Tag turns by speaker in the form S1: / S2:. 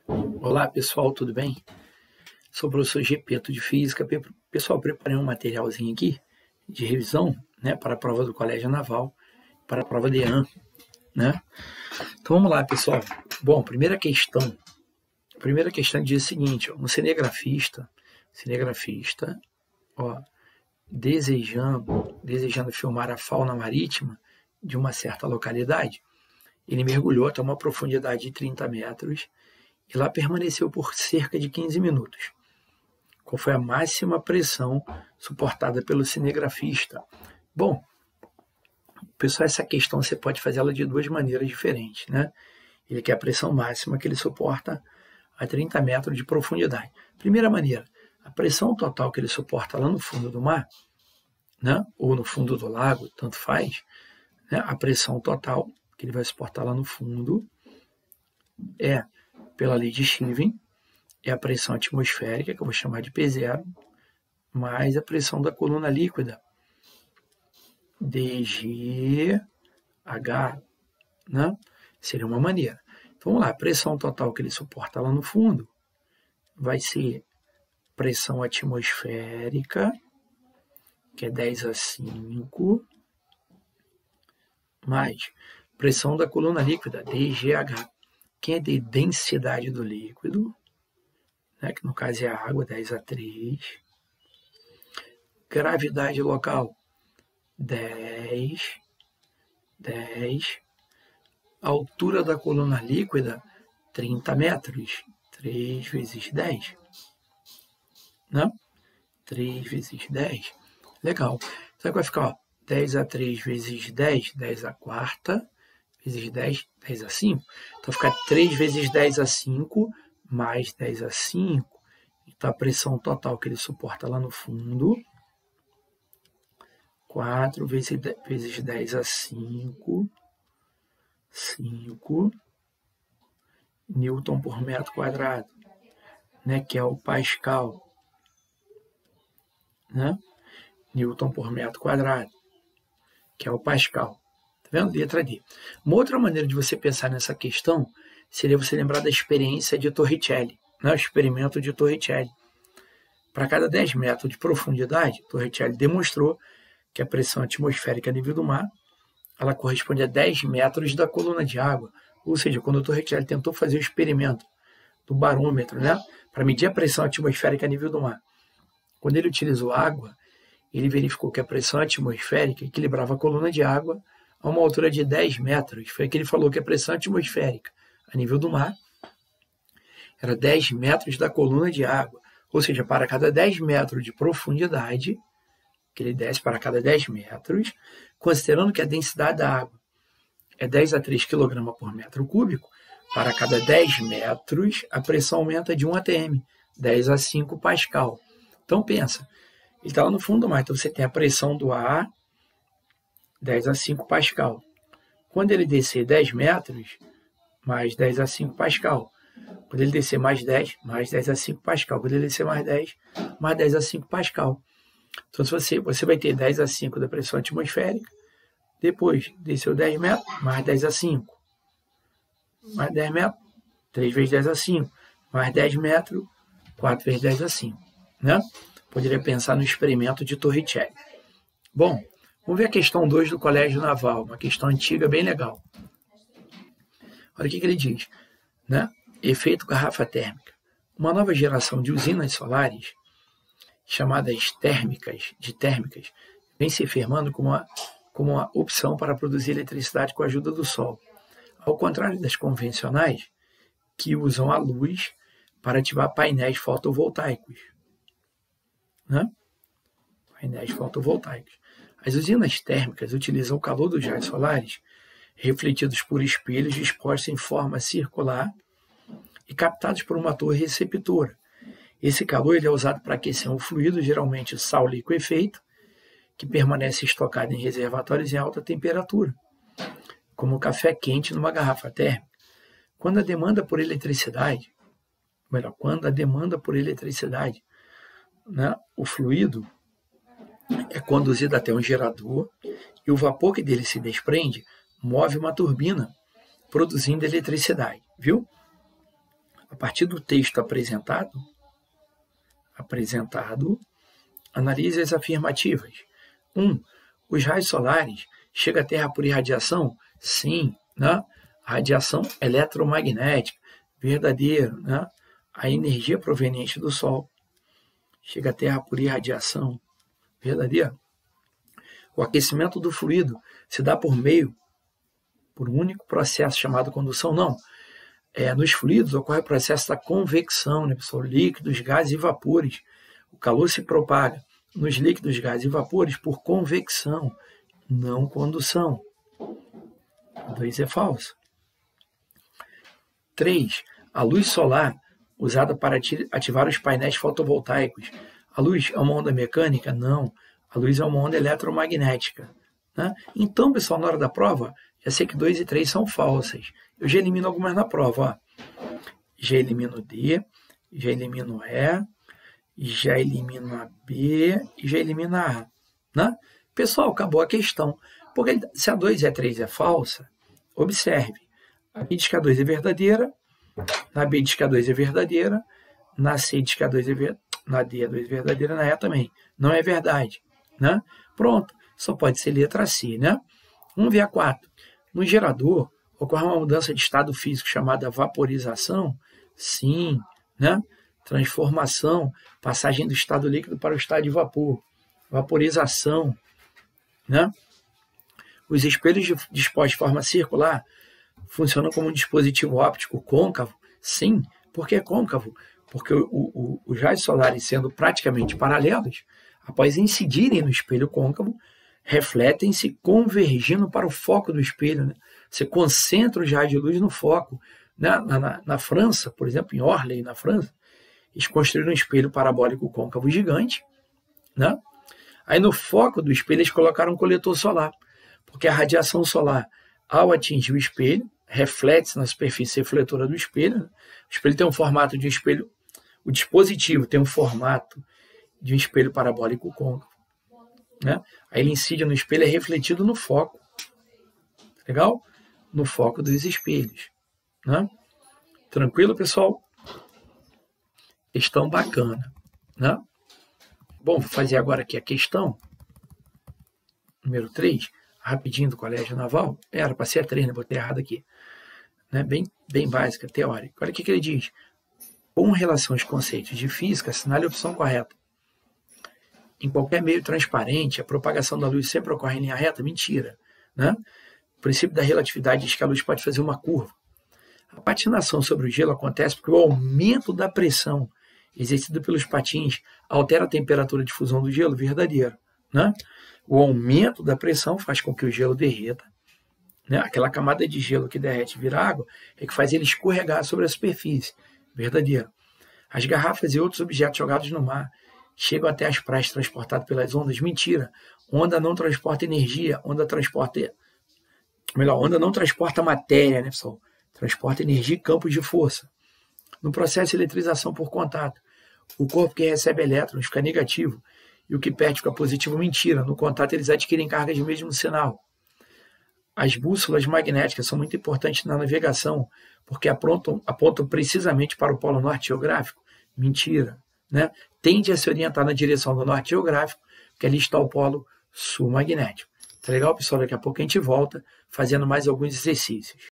S1: Olá pessoal, tudo bem? Sou o professor Gepeto de Física. Pessoal, preparei um materialzinho aqui de revisão, né, para a prova do Colégio Naval, para a prova de EAN, né? Então vamos lá, pessoal. Bom, primeira questão diz o seguinte: ó, um cinegrafista, ó, desejando filmar a fauna marítima de uma certa localidade, ele mergulhou até uma profundidade de 30 metros e lá permaneceu por cerca de 15 minutos. Qual foi a máxima pressão suportada pelo cinegrafista? Bom, pessoal, essa questão você pode fazer ela de duas maneiras diferentes, né? Ele quer a pressão máxima que ele suporta a 30 metros de profundidade. Primeira maneira, a pressão total que ele suporta lá no fundo do mar, né? Ou no fundo do lago, tanto faz, né? A pressão total que ele vai suportar lá no fundo é, pela lei de Stevens, é a pressão atmosférica, que eu vou chamar de P0, mais a pressão da coluna líquida, dGH, né? Seria uma maneira. Então, vamos lá, a pressão total que ele suporta lá no fundo vai ser pressão atmosférica, que é 10/5, mais pressão da coluna líquida, dGH, que é de densidade do líquido, né, que no caso é a água, 10/3. Gravidade local, 10. Altura da coluna líquida, 30 metros. 3 vezes 10. Né? 3 vezes 10. Legal. Então vai ficar, ó, 10/3 vezes 10, 10/4, vezes 10, 10/5. Então fica 3 vezes 10/5, mais 10/5. Então a pressão total que ele suporta lá no fundo, 4 vezes 10/5, 5 Newton por metro quadrado, né, que é o Pascal, né? Newton por metro quadrado, que é o Pascal. Tá vendo? Letra D. Uma outra maneira de você pensar nessa questão seria você lembrar da experiência de Torricelli, né? O experimento de Torricelli. Para cada 10 metros de profundidade, Torricelli demonstrou que a pressão atmosférica a nível do mar ela corresponde a 10 metros da coluna de água. Ou seja, quando o Torricelli tentou fazer o experimento do barômetro, né, para medir a pressão atmosférica a nível do mar, quando ele utilizou água, ele verificou que a pressão atmosférica equilibrava a coluna de água a uma altura de 10 metros. Foi que ele falou que a pressão atmosférica a nível do mar era 10 metros da coluna de água. Ou seja, para cada 10 metros de profundidade, que ele desce para cada 10 metros, considerando que a densidade da água é 10/3 kg por metro cúbico, para cada 10 metros a pressão aumenta de 1 atm, 10/5 Pascal. Então pensa, ele está lá no fundo do mar, então você tem a pressão do ar, 10/5 Pascal. Quando ele descer 10 metros, mais 10/5 Pascal. Quando ele descer mais 10, mais 10/5 Pascal. Quando ele descer mais 10, mais 10/5 Pascal. Então você vai ter 10/5 da pressão atmosférica, depois desceu 10 metros, mais 10/5. Mais 10 metros, 3 vezes 10/5. Mais 10 metros, 4 vezes 10/5. Né? Poderia pensar no experimento de Torricelli. Bom, vamos ver a questão 2 do Colégio Naval, uma questão antiga, bem legal. Olha o que ele diz, né? Efeito garrafa térmica. Uma nova geração de usinas solares, chamadas térmicas, vem se firmando como uma opção para produzir eletricidade com a ajuda do sol. Ao contrário das convencionais, que usam a luz para ativar painéis fotovoltaicos. Né? Painéis fotovoltaicos. As usinas térmicas utilizam o calor dos raios solares, refletidos por espelhos dispostos em forma circular e captados por uma torre receptora. Esse calor ele é usado para aquecer um fluido, geralmente sal liquefeito, que permanece estocado em reservatórios em alta temperatura, como o café quente numa garrafa térmica. Quando a demanda por eletricidade, né, o fluido é conduzido até um gerador e o vapor que dele se desprende move uma turbina, produzindo eletricidade, viu? partir do texto apresentado, analise as afirmativas. 1. Os raios solares chegam à Terra por irradiação? Sim, né? Radiação eletromagnética, verdadeiro, né? A energia proveniente do Sol chega à Terra por irradiação, verdadeiro. O aquecimento do fluido se dá por um único processo chamado condução? Não. Nos fluidos ocorre o processo da convecção, né, pessoal? Líquidos, gases e vapores. O calor se propaga nos líquidos, gases e vapores por convecção, não condução. 2 é falso. 3. A luz solar usada para ativar os painéis fotovoltaicos. A luz é uma onda mecânica? Não. A luz é uma onda eletromagnética. Né? Então, pessoal, na hora da prova, já sei que 2 e 3 são falsas. Eu já elimino algumas na prova. Ó. Já elimino D, já elimino E, já elimino a B e já elimino a A. Né? Pessoal, acabou a questão. Porque se a 2 e a 3 é falsa, observe. Aqui diz que a 2 é verdadeira, na B diz que a 2 é verdadeira, na C diz que a 2 é verdadeira, na D a 2 é verdadeira, na E também. Não é verdade. Né? Pronto, só pode ser letra C. Né? Vamos ver a 4. No gerador, ocorre uma mudança de estado físico chamada vaporização? Sim. Né? Transformação, passagem do estado líquido para o estado de vapor. Vaporização. Né? Os espelhos dispostos de forma circular funcionam como um dispositivo óptico côncavo? Sim. Por que côncavo? Porque os raios solares, sendo praticamente paralelos, após incidirem no espelho côncavo, refletem-se convergindo para o foco do espelho. Né? Você concentra os raios de luz no foco. Na França, por exemplo, em Orly, na França, eles construíram um espelho parabólico côncavo gigante. Né? Aí no foco do espelho eles colocaram um coletor solar, porque a radiação solar, ao atingir o espelho, reflete-se na superfície refletora do espelho. Né? O espelho tem um formato de um espelho, o dispositivo tem um formato de um espelho parabólico côncavo. Né? Aí ele incide no espelho, é refletido no foco. Legal? No foco dos espelhos. Né? Tranquilo, pessoal? Questão bacana. Né? Bom, vou fazer agora aqui a questão número 3, rapidinho, do Colégio Naval. Era para ser a 3, né? Botei errado aqui. Né? Bem básica, teórica. Olha o que ele diz. Com relação aos conceitos de física, assinale a opção correta. Em qualquer meio transparente, a propagação da luz sempre ocorre em linha reta? Mentira. Né? O princípio da relatividade diz que a luz pode fazer uma curva. A patinação sobre o gelo acontece porque o aumento da pressão exercida pelos patins altera a temperatura de fusão do gelo? Verdadeiro. Né? O aumento da pressão faz com que o gelo derreta. Né? Aquela camada de gelo que derrete e vira água é que faz ele escorregar sobre a superfície. Verdadeiro. As garrafas e outros objetos jogados no mar chegam até as praias transportados pelas ondas? Mentira. Onda não transporta energia, onda não transporta matéria, né, pessoal? Transporta energia e campos de força. No processo de eletrização por contato, o corpo que recebe elétrons fica negativo e o que perde fica positivo? Mentira. No contato eles adquirem carga de mesmo sinal. As bússolas magnéticas são muito importantes na navegação porque apontam precisamente para o polo norte geográfico? Mentira. Né? Tende a se orientar na direção do norte geográfico, porque ali está o polo sul magnético. Tá legal, pessoal? Daqui a pouco a gente volta fazendo mais alguns exercícios.